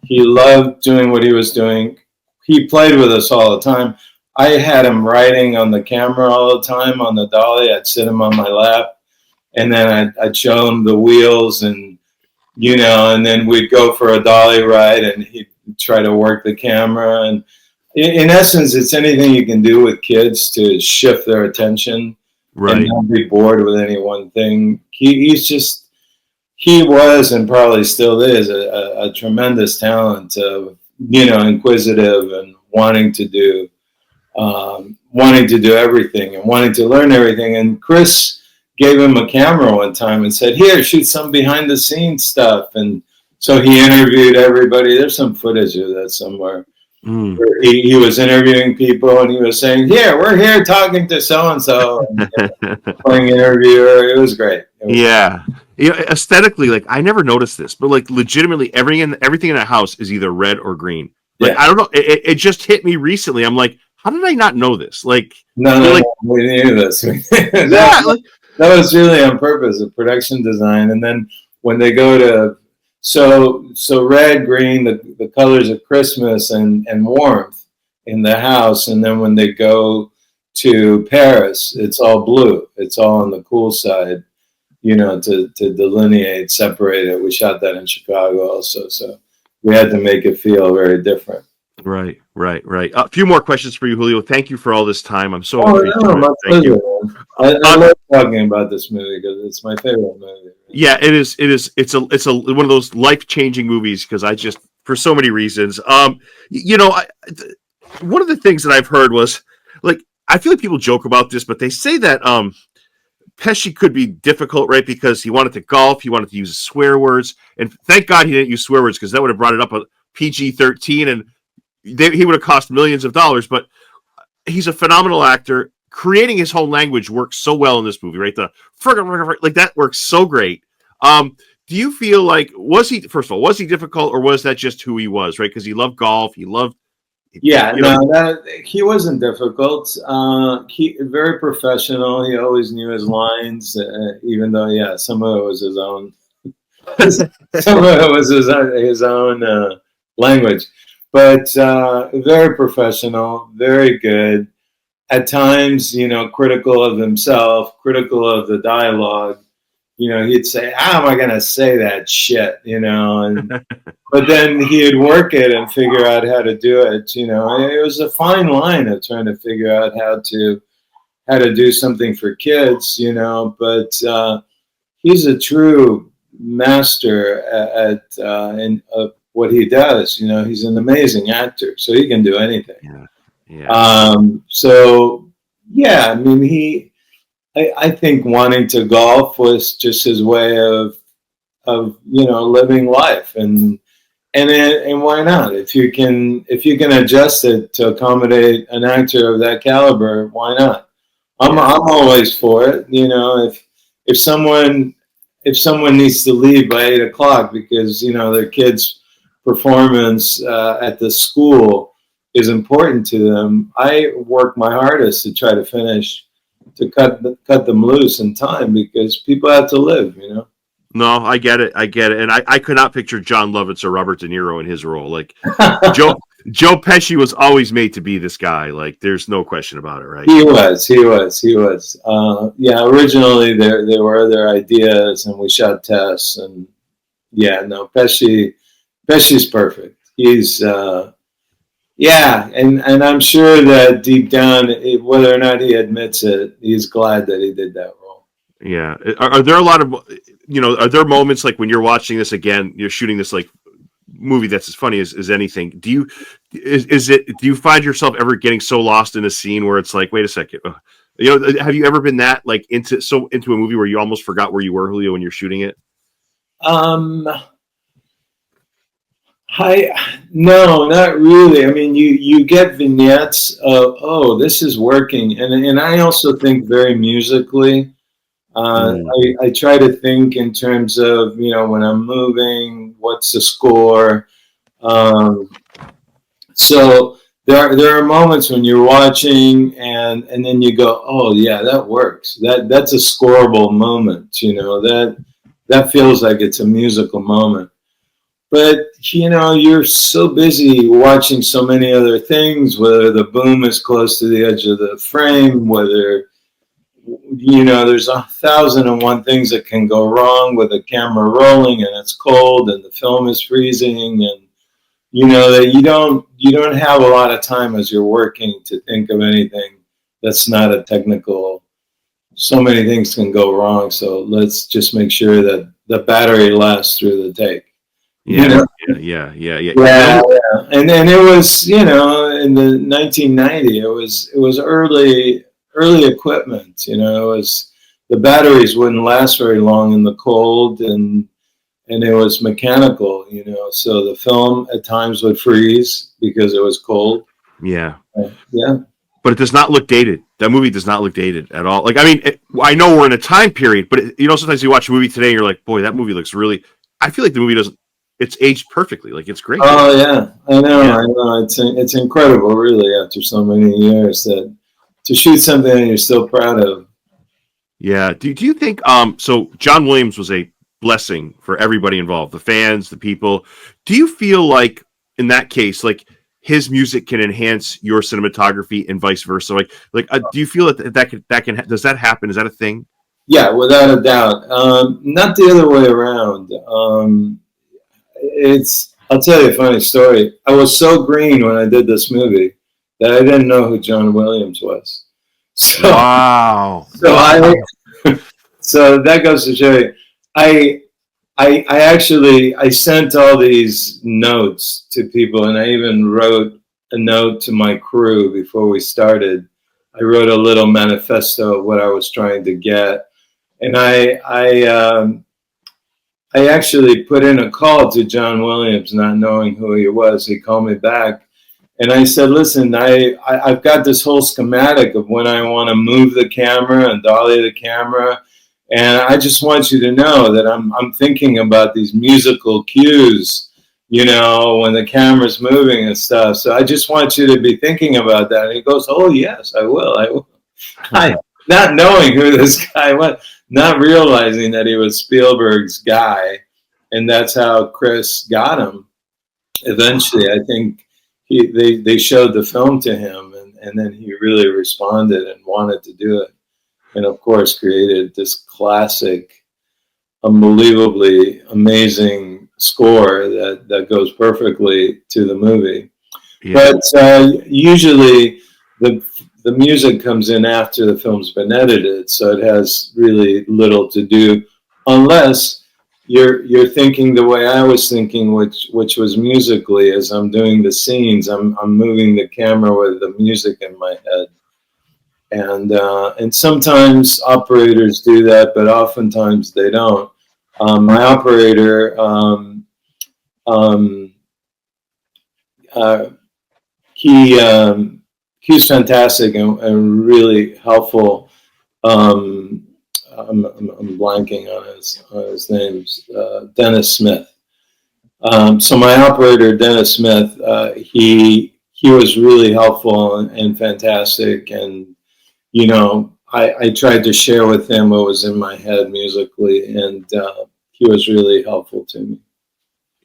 He loved doing what he was doing. He played with us all the time. I had him writing on the camera all the time on the dolly. I'd sit him on my lap, and then I'd show him the wheels, and and then we'd go for a dolly ride, and he'd try to work the camera. And in essence, it's anything you can do with kids to shift their attention, right, and not be bored with any one thing. He was and probably still is a tremendous talent of, inquisitive and wanting to do everything and wanting to learn everything. And Chris gave him a camera one time and said, "Here, shoot some behind the scenes stuff." And so he interviewed everybody. There's some footage of that somewhere. He was interviewing people, and he was saying, "Here, we're here talking to so-and-so," and playing interviewer. It was great. Aesthetically, like, I never noticed this, but like legitimately everything in the house is either red or green. Like, I don't know. It just hit me recently. I'm like, how did I not know this? Like, no, we knew this. That was really on purpose, a production design. And then when they go to so red, green, the colors of Christmas and warmth in the house, and then when they go to Paris, it's all blue. It's all on the cool side. To delineate, separate it. We shot that in Chicago also, so we had to make it feel very different. Right. A few more questions for you, Julio. Thank you for all this time. I'm so appreciative. My pleasure. I love talking about this movie because it's my favorite movie. Yeah, it is. It's one of those life-changing movies because I just, for so many reasons. One of the things that I've heard was, like, I feel like people joke about this, but they say that Pesci could be difficult, right? Because he wanted to golf, he wanted to use swear words, and thank God he didn't use swear words because that would have brought it up a PG-13, and he would have cost millions of dollars. But he's a phenomenal actor. Creating his whole language works so well in this movie, right? The like that works so great. Do you feel like was he difficult, or was that just who he was, right? Because he loved golf, he wasn't difficult. He very professional. He always knew his lines, even though some of it was his own. Some of it was his own language, but very professional, very good. At times, critical of himself, critical of the dialogue. He'd say, "How am I going to say that shit?" And but then he'd work it and figure out how to do it. It was a fine line of trying to figure out how to do something for kids. But he's a true master at what he does. He's an amazing actor, so he can do anything. I think wanting to golf was just his way of living life, and why not? If you can adjust it to accommodate an actor of that caliber, why not? I'm always for it. If someone needs to leave by 8:00 because their kid's performance at the school is important to them, I work my hardest to try to cut them loose in time because people have to live, No, I get it. And I could not picture John Lovitz or Robert De Niro in his role. Like, Joe Pesci was always made to be this guy. Like, there's no question about it, right? He was. Originally there were other ideas, and we shot tests, and Pesci's perfect. He's and I'm sure that deep down, whether or not he admits it, he's glad that he did that role. Yeah. Are there a lot of, are there moments like when you're watching this again, you're shooting this like movie that's as funny as anything? Do you find yourself ever getting so lost in a scene where it's like, wait a second, have you ever been that like into a movie where you almost forgot where you were, Julio, when you're shooting it? No, not really. I mean, you get vignettes of, oh, this is working, and I also think very musically. I try to think in terms of when I'm moving, what's the score. So there are moments when you're watching and then you go, oh yeah, that works. That's a scoreable moment. that feels like it's a musical moment. But, you know, you're so busy watching so many other things, whether the boom is close to the edge of the frame, whether, you know, there's 1,001 things that can go wrong with the camera rolling and it's cold and the film is freezing, and, you know, that you don't have a lot of time as you're working to think of anything that's not a technical. So many things can go wrong, so let's just make sure that the battery lasts through the take. Yeah, You know? yeah. And then it was, you know, in the 1990, it was early equipment. You know, it was, the batteries wouldn't last very long in the cold, and it was mechanical. You know, so the film at times would freeze because it was cold. Yeah. Yeah. But it does not look dated. That movie does not look dated at all. Like, I mean, I know we're in a time period, but you know, sometimes you watch a movie today and you're like, boy, that movie looks really. I feel like the movie doesn't. It's aged perfectly. Like, it's great. Oh yeah, I know. Yeah. I know. It's incredible, really, after so many years, that to shoot something that you're still proud of. Yeah. Do you think? So John Williams was a blessing for everybody involved, the fans, the people. Do you feel like in that case, like his music can enhance your cinematography and vice versa? Like, do you feel that can does that happen? Is that a thing? Yeah, without a doubt. Not the other way around. I'll tell you a funny story. I was so green when I did this movie that I didn't know who John Williams was. So, Wow. So that goes to show you. I actually sent all these notes to people, and I even wrote a note to my crew before we started. I wrote a little manifesto of what I was trying to get, and I actually put in a call to John Williams, not knowing who he was. He called me back, and I said, listen, I've got this whole schematic of when I want to move the camera and dolly the camera, and I just want you to know that I'm thinking about these musical cues, you know, when the camera's moving and stuff. So I just want you to be thinking about that. And he goes, oh, yes, I will. Not knowing who this guy was, not realizing that he was Spielberg's guy, and that's how Chris got him. Eventually, I think they showed the film to him, and then he really responded and wanted to do it, and of course created this classic, unbelievably amazing score that goes perfectly to the movie. Yeah. But usually the music comes in after the film's been edited, so it has really little to do, unless you're thinking the way I was thinking, which was musically. As I'm doing the scenes, I'm moving the camera with the music in my head, and sometimes operators do that, but oftentimes they don't. My operator, he's fantastic and really helpful. I'm blanking on his name. Dennis Smith. So my operator, Dennis Smith, he was really helpful and fantastic, and you know, I tried to share with him what was in my head musically, and he was really helpful to me.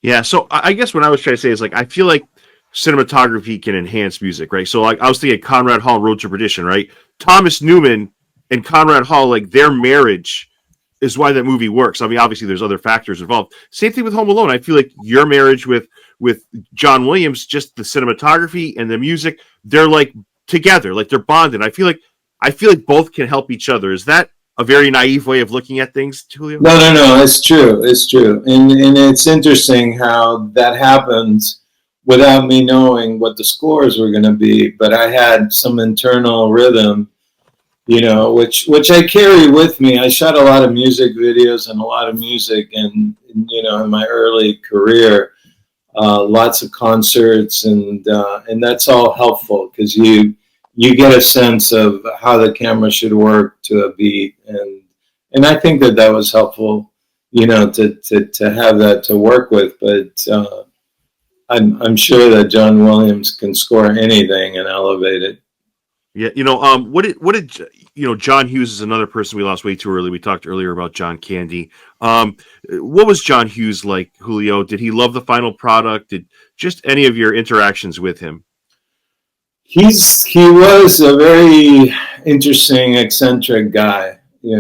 Yeah, so I guess what I was trying to say is, like, I feel like cinematography can enhance music, right? So, like, I was thinking Conrad Hall, Road to Perdition, right? Thomas Newman and Conrad Hall, like, their marriage is why that movie works. I mean, obviously, there's other factors involved. Same thing with Home Alone. I feel like your marriage with John Williams, just the cinematography and the music, they're like together, like they're bonded. I feel like both can help each other. Is that a very naive way of looking at things, Julio? No, it's true. It's true. And it's interesting how that happens without me knowing what the scores were going to be. But I had some internal rhythm, you know, which I carry with me. I shot a lot of music videos and a lot of music, and you know, in my early career, lots of concerts, and that's all helpful because you get a sense of how the camera should work to a beat, and I think that was helpful, you know, to have that to work with. But I'm sure that John Williams can score anything and elevate it. Yeah, what did John Hughes is another person we lost way too early. We talked earlier about John Candy. What was John Hughes like, Julio? Did he love the final product? Did just any of your interactions with him? He was a very interesting, eccentric guy. He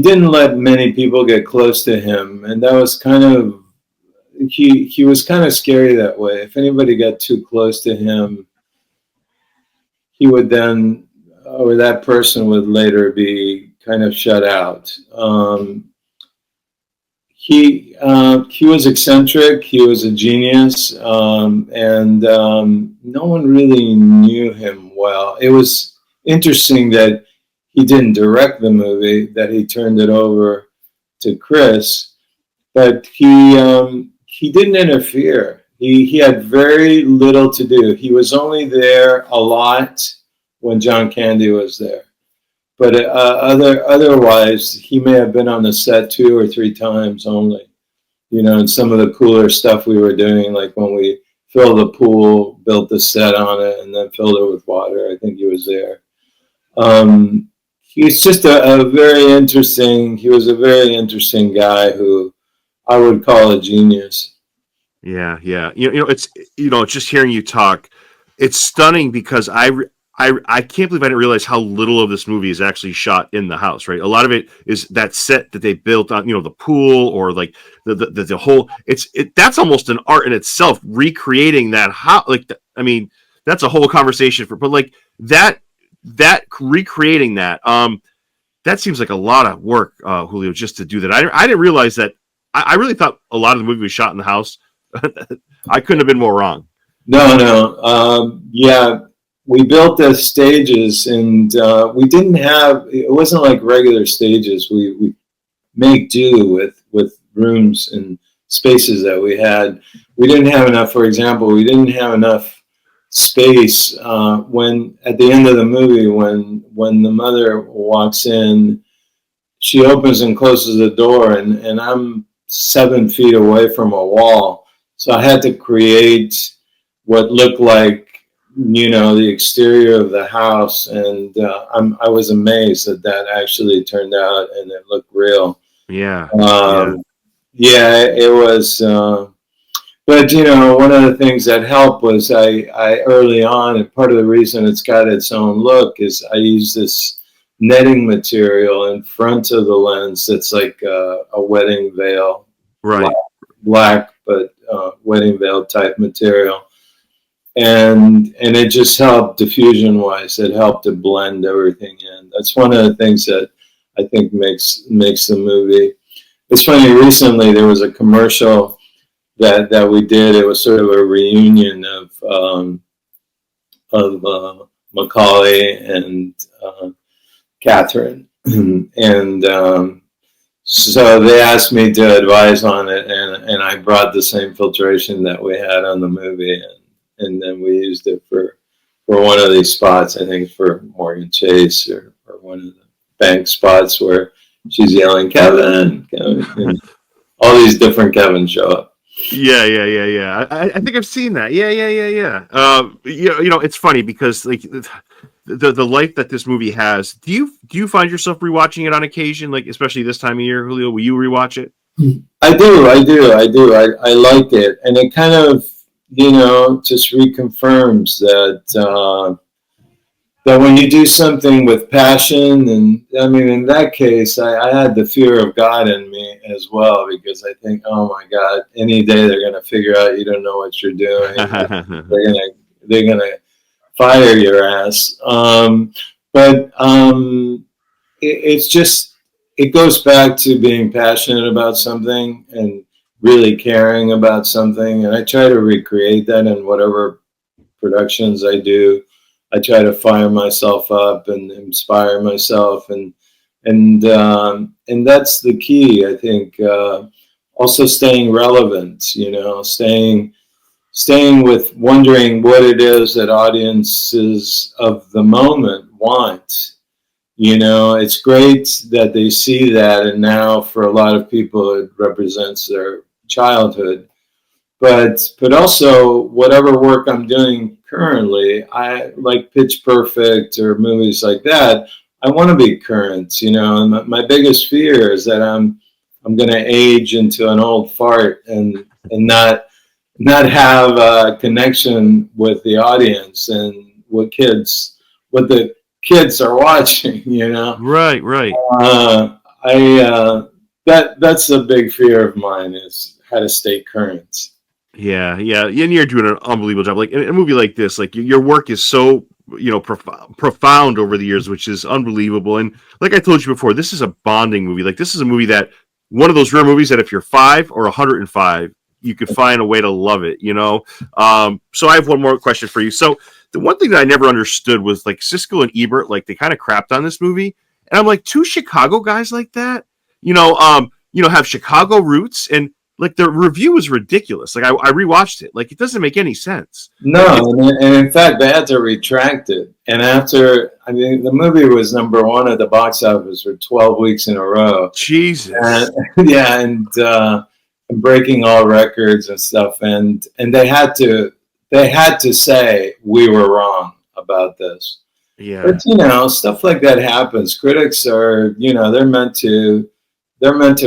didn't let many people get close to him, and that was kind of he was kind of scary that way. If anybody got too close to him, he would then, or that person would later be kind of shut out. He was eccentric. He was a genius, and no one really knew him well. It was interesting that he didn't direct the movie; that he turned it over to Chris, but he didn't interfere. He had very little to do. He was only there a lot when John Candy was there. But otherwise, he may have been on the set 2 or 3 times only. And some of the cooler stuff we were doing, like when we filled the pool, built the set on it, and then filled it with water. I think he was there. He's just he was a very interesting guy who I would call a genius. Yeah. It's just hearing you talk, it's stunning because I can't believe I didn't realize how little of this movie is actually shot in the house, right? A lot of it is that set that they built on, the pool, or like the whole. That's almost an art in itself, recreating that house. That's a whole conversation but like that recreating that. That seems like a lot of work, Julio, just to do that. I didn't realize that. I really thought a lot of the movie was shot in the house. I couldn't have been more wrong. No. Yeah. We built the stages, and we didn't have. It wasn't like regular stages. We make do with rooms and spaces that we had. We didn't have enough. For example, we didn't have enough space when at the end of the movie, when the mother walks in, she opens and closes the door, and I'm 7 feet away from a wall, so I had to create what looked like the exterior of the house, and I was amazed that actually turned out and it looked real. Yeah. It was. But one of the things that helped was I early on, and part of the reason it's got its own look is I use this netting material in front of the lens that's like a wedding veil, right? Black, but wedding veil type material. And it just helped diffusion wise. It helped to blend everything in. That's one of the things that I think makes the movie. It's funny, recently there was a commercial that we did. It was sort of a reunion of Macaulay and Catherine, and so they asked me to advise on it, and I brought the same filtration that we had on the movie, and then we used it for one of these spots, I think for Morgan Chase or one of the bank spots where she's yelling, Kevin, and all these different Kevins show up. Yeah. I think I've seen that. Yeah. It's funny because like the life that this movie has. Do you find yourself rewatching it on occasion, like especially this time of year, Julio? Will you rewatch it? I do. I like it, and it kind of just reconfirms that that when you do something with passion, and I mean, in that case, I had the fear of God in me as well, because I think, oh my God, any day they're going to figure out you don't know what you're doing. they're gonna fire your ass. But it's just, it goes back to being passionate about something and really caring about something, and I try to recreate that in whatever productions I do. I try to fire myself up and inspire myself, and that's the key, I think. Also staying relevant, staying with wondering what it is that audiences of the moment want. It's great that they see that, and now for a lot of people it represents their childhood. but also whatever work I'm doing currently, I like Pitch Perfect or movies like that. I want to be current, you know. And my biggest fear is that I'm going to age into an old fart and not have a connection with the audience and what the kids are watching, you know. Right, right. That's a big fear of mine, is how to stay current. Yeah, yeah, and you're doing an unbelievable job. Like in a movie like this, like your work is so, you know, profound over the years, which is unbelievable. And like I told you before, this is a bonding movie. Like this is a movie that, one of those rare movies that if you're 5 or 105, you could find a way to love it, you know. So I have one more question for you. So the one thing that I never understood was like Siskel and Ebert, like they kind of crapped on this movie, and I'm like, two Chicago guys like that, you know, have Chicago roots, and like the review was ridiculous. Like I rewatched it, like it doesn't make any sense. No, and in fact, they had to retract it. And after, I mean, the movie was #1 at the box office for 12 weeks in a row. Jesus. And, yeah, and breaking all records and stuff. And they had to say we were wrong about this. Yeah. But you know, stuff like that happens. Critics are, you know, they're meant to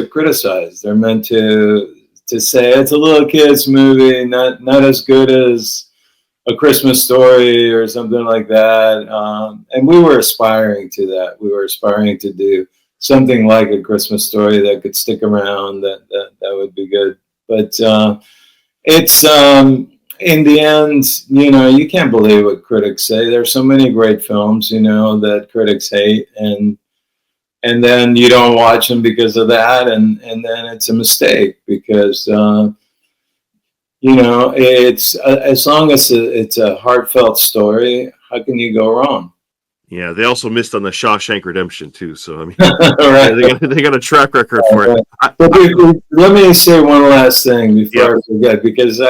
criticize. They're meant to say it's a little kid's movie, not as good as A Christmas Story or something like that. And we were aspiring to that. We were aspiring to do something like A Christmas Story that could stick around. That would be good. But it's in the end, you know, you can't believe what critics say. There's so many great films, you know, that critics hate, and then you don't watch them because of that, and then it's a mistake because you know, it's as long as it's a heartfelt story, how can you go wrong? Yeah, they also missed on the Shawshank Redemption too. So I mean, right. they got a track record for it. Let me say one last thing before I forget, because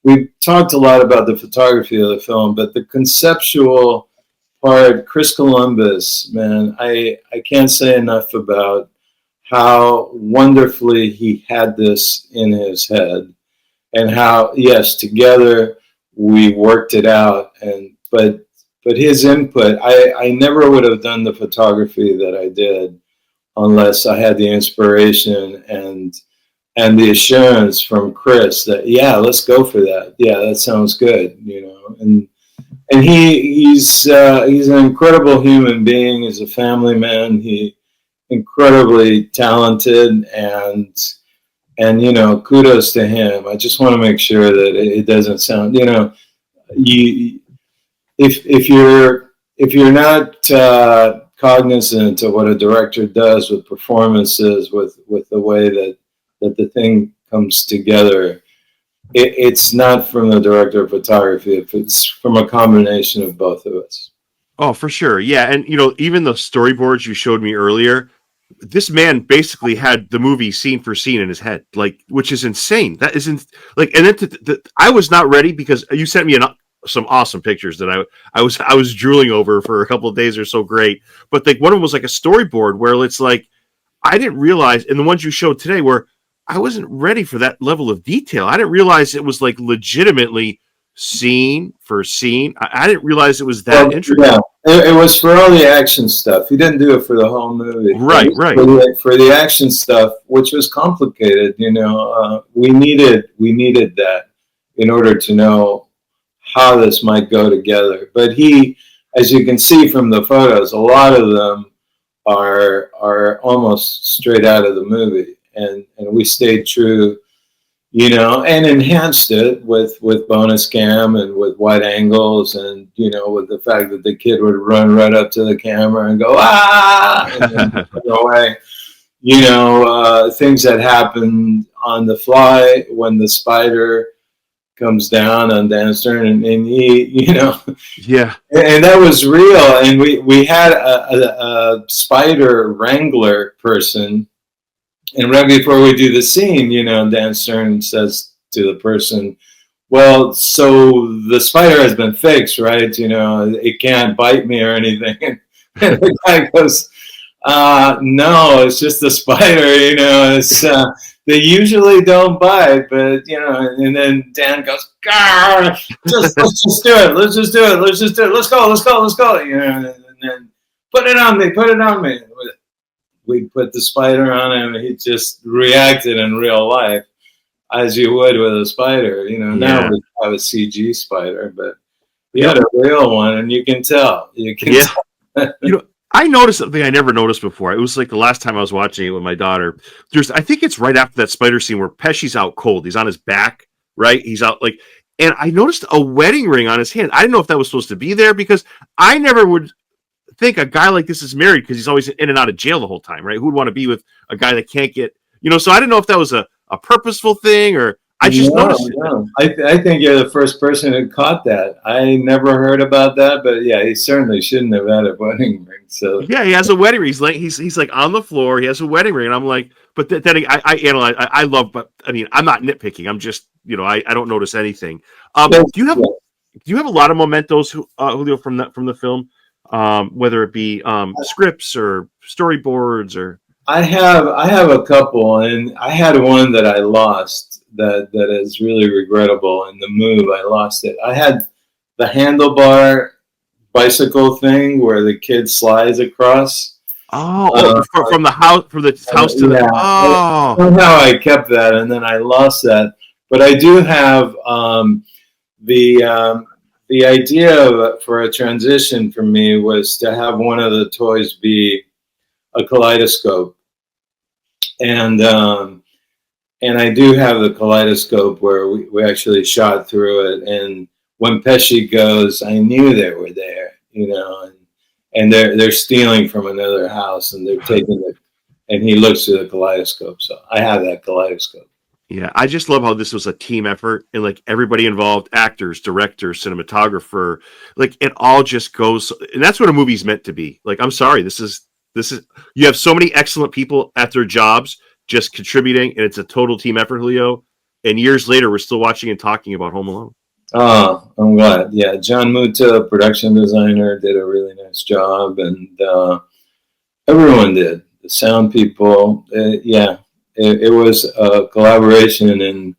we talked a lot about the photography of the film, but the conceptual part, Chris Columbus, man, I can't say enough about how wonderfully he had this in his head, and how, yes, together we worked it out. But his input, I never would have done the photography that I did unless I had the inspiration and the assurance from Chris that, yeah, let's go for that. Yeah, that sounds good, you know. And he's an incredible human being. He's a family man. He incredibly talented, and you know, kudos to him. I just want to make sure that it doesn't sound, you know, if you're not cognizant of what a director does with performances, with the way that the thing comes together, it's not from the director of photography. If it's from a combination of both of us. Oh, for sure. Yeah. And, you know, even the storyboards you showed me earlier, this man basically had the movie scene for scene in his head, like, which is insane. That isn't like, and then I was not ready because you sent me some awesome pictures that I was drooling over for a couple of days. They're so great. But like one of them was like a storyboard where it's like, I didn't realize, and the ones you showed today where I wasn't ready for that level of detail. I didn't realize it was like legitimately scene for scene. I didn't realize it was that intricate. Yeah, it was for all the action stuff. He didn't do it for the whole movie. Right. For the action stuff, which was complicated, you know, we needed that in order to know how this might go together. But he, as you can see from the photos, a lot of them are almost straight out of the movie. And we stayed true, you know, and enhanced it with bonus cam and with wide angles, and, you know, with the fact that the kid would run right up to the camera and go, ah, and then go away. You know, things that happen on the fly when the spider comes down on Dan Stern, and he, you know, yeah, and that was real. And we had a spider wrangler person. And right before we do the scene, you know, Dan Stern says to the person, well, so the spider has been fixed, right? You know, it can't bite me or anything. And the guy goes, No, it's just a spider, it's, they usually don't bite, but, and then Dan goes, let's just do it. Let's just do it. Let's just do it. Let's go. And then put it on me. We put the spider on him. He just reacted in real life as you would with a spider. Now we have a CG spider, but he had a real one, and you can tell. Tell. I noticed something I never noticed before. It was like the last time I was watching it with my daughter. I think it's right after that spider scene where Pesci's out cold. He's on his back, right? He's out and I noticed a wedding ring on his hand. I didn't know if that was supposed to be there because I never would think a guy like this is married because he's always in and out of jail the whole time, right? Who would want to be with a guy that can't get, so I didn't know if that was a purposeful thing or I just noticed it. I think you're the first person who caught that. I never heard about that, but yeah, he certainly shouldn't have had a wedding ring. So yeah, he has a wedding ring. He's like on the floor. He has a wedding ring, and I'm like, but then I analyze. I love, but I mean, I'm not nitpicking. I'm just, I don't notice anything. Do you have a lot of mementos, Julio, from the film, whether it be scripts or storyboards or? I have a couple, and I had one that I lost. That is really regrettable. In the move, I lost it. I had the handlebar bicycle thing where the kid slides across. From the house to the. Oh, somehow I kept that, and then I lost that. But I do have the idea for a transition for me was to have one of the toys be a kaleidoscope, and I do have the kaleidoscope where we actually shot through it. And when Pesci goes, I knew they were there, and they're stealing from another house and they're taking it. And he looks through the kaleidoscope. So I have that kaleidoscope. Yeah, I just love how this was a team effort and everybody involved, actors, directors, cinematographer, it all just goes. And that's what a movie's meant to be. I'm sorry, this is you have so many excellent people at their jobs just contributing, and it's a total team effort, Julio. And years later, we're still watching and talking about Home Alone. Oh, I'm glad. Yeah, John Muta, production designer, did a really nice job, and everyone did. The sound people, it was a collaboration and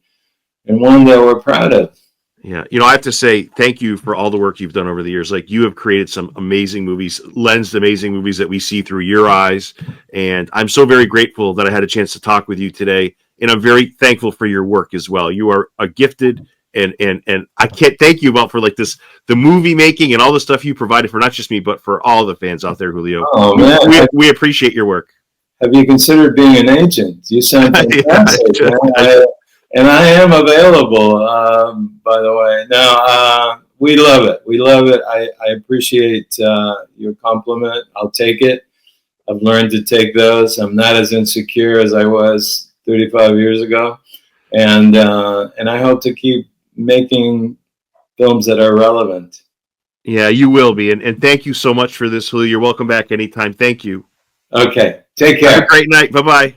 one that we're proud of. Yeah, I have to say thank you for all the work you've done over the years. You have created some amazing movies, lensed amazing movies that we see through your eyes. And I'm so very grateful that I had a chance to talk with you today. And I'm very thankful for your work as well. You are a gifted, and I can't thank you about for the movie making and all the stuff you provided for not just me, but for all the fans out there, Julio. Oh, man. We appreciate your work. Have you considered being an agent? You sound fantastic. And I am available, by the way. No, we love it. We love it. I appreciate your compliment. I'll take it. I've learned to take those. I'm not as insecure as I was 35 years ago. And I hope to keep making films that are relevant. Yeah, you will be. And thank you so much for this, Julio. You're welcome back anytime. Thank you. Okay. Take care. Have a great night. Bye-bye.